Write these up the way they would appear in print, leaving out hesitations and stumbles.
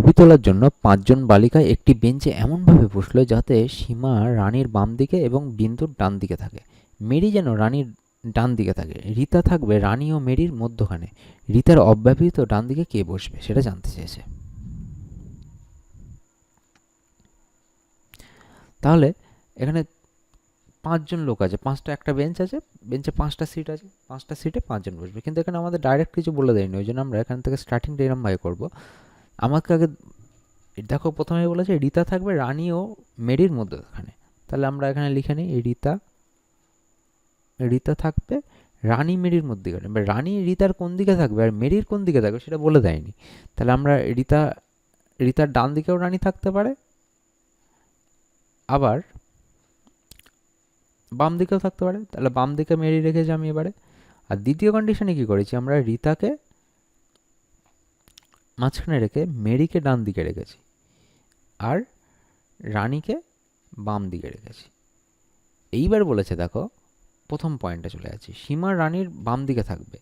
ছবি তোলার জন্য 5 জন বালিকা একটি বেঞ্চে এমনভাবে বসলো যাতে সীমা রানীর বাম দিকে এবং বিন্দুর ডান দিকে থাকে। মেরি যেন রানীর ডান দিকে থাকে। রীতা থাকবে রানী ও মেরির মধ্যখানে। রীতার অব্যবহৃত ডান দিকে কে বসবে সেটা জানতে চেয়েছে। তাহলে এখানে 5 জন লোক আছে, 5টা একটা বেঞ্চ আছে, বেঞ্চে 5টা সিট আছে, 5টা সিটে 5 জন বসবে। কিন্তু এখানে আমাদের ডাইরেক্ট কিছু বলে দেয়নি, ওই জন্য আমরা এখান থেকে স্টার্টিংটা এরমভাবে করবো। আমাকে আগে দেখো, প্রথমে বলেছে রীতা থাকবে রানী ও মেরির মধ্যখানে। তাহলে আমরা এখানে লিখে নিই রীতা থাকবে রানী মেরির মধ্যখানে। রানী রীতার কোন দিকে থাকবে আর মেরির কোন দিকে থাকবে সেটা বলে দেয়নি। তাহলে আমরা রীতার ডান দিকেও রানী থাকতে পারে, আবার বাম দিকেও থাকতে পারে। তাহলে বাম দিকে মেরি রেখেছি আমি এবারে। আর দ্বিতীয় কন্ডিশনে কি করেছি, আমরা রীতাকে মাঝখানে রেখে মেরিকে ডান দিকে রেখেছি আর রানীকে বাম দিকে রেখেছি। এইবার বলেছে দেখো, প্রথম পয়েন্টে চলে যাচ্ছি, সীমা রানীর বাম দিকে থাকবে।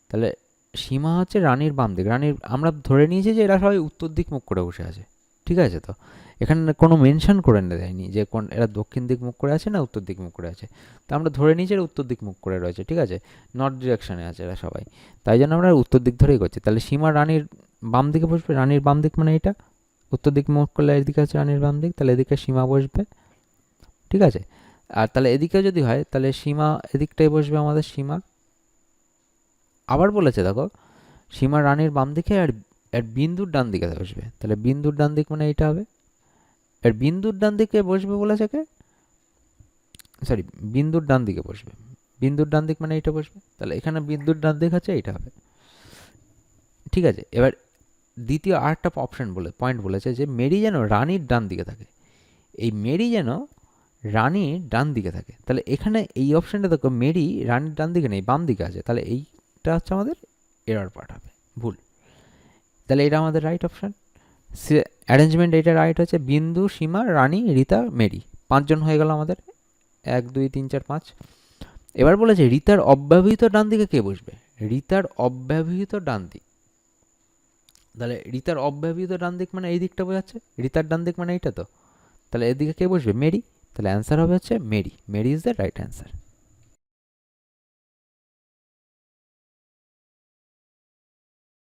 তাহলে সীমা হচ্ছে রানীর বাম দিক। আমরা ধরে নিয়েছি যে এরা সবাই উত্তর দিক মুখ করে বসে আছে, ঠিক আছে? তো এখানে কোনো মেনশন করে দেয়নি যে এরা দক্ষিণ দিক মুখ করে আছে না উত্তর দিক মুখ করে আছে। তো আমরা ধরে নিয়েছি এরা উত্তর দিক মুখ করে রয়েছে, ঠিক আছে? নর্থ ডিরেকশনে আছে এরা সবাই, তাই জন্য আমরা উত্তর দিক ধরেই করছি। তাহলে সীমা রানীর বাম দিকে বসবে। রানীর বাম দিক মানে এটা, উত্তর দিক মুখ করলে এদিকে আছে রানীর বাম দিক, তাহলে এদিকে সীমা বসবে, ঠিক আছে? আর তাহলে এদিকে যদি হয় তাহলে সীমা এদিকটাই বসবে, আমাদের সীমা। আবার বলেছে দেখো, সীমা রানীর বাম দিকে আর বিন্দুর ডান দিকে বসবে। তাহলে বিন্দুর ডান দিক মানে এইটা হবে। আর বিন্দুর ডান দিকে বসবে বলেছে কে, সরি, বিন্দুর ডান দিকে বসবে। বিন্দুর ডান দিক মানে এইটা বসবে। তাহলে এখানে বিন্দুর ডান দিক আছে, এইটা হবে, ঠিক আছে? এবার দ্বিতীয় আরেকটা অপশন পয়েন্ট বলেছে যে মেরি যেন রানীর ডান দিকে থাকে। এই মেরি যেন রানীর ডান দিকে থাকে। তাহলে এখানে এই অপশনটা দেখো, মেরি রানীর ডান দিকে নেই, বাম দিকে আছে। তাহলে এইটা হচ্ছে আমাদের এরর পার্ট হবে, ভুল। তাহলে এটা আমাদের রাইট অপশন। অ্যারেঞ্জমেন্ট এটা রাইট হচ্ছে, বিন্দু, সীমা, রানী, রীতা, মেরি, 5 জন হয়ে গেল আমাদের। 1 2 3 4 5। এবার বলেছে রীতার অব্যবহৃত ডান দিকে কে বসবে। রীতার অব্যবহৃত ডান দিক, তাহলে রীতার অব্যবহৃত ডান দিক মানে এই দিকটা বোঝাচ্ছে, রীতার ডান দিক মানে এইটা। তো তাহলে এদিকে কে বসবে, মেরি। তাহলে অ্যান্সার হবে হচ্ছে Mary. Mary is the right answer.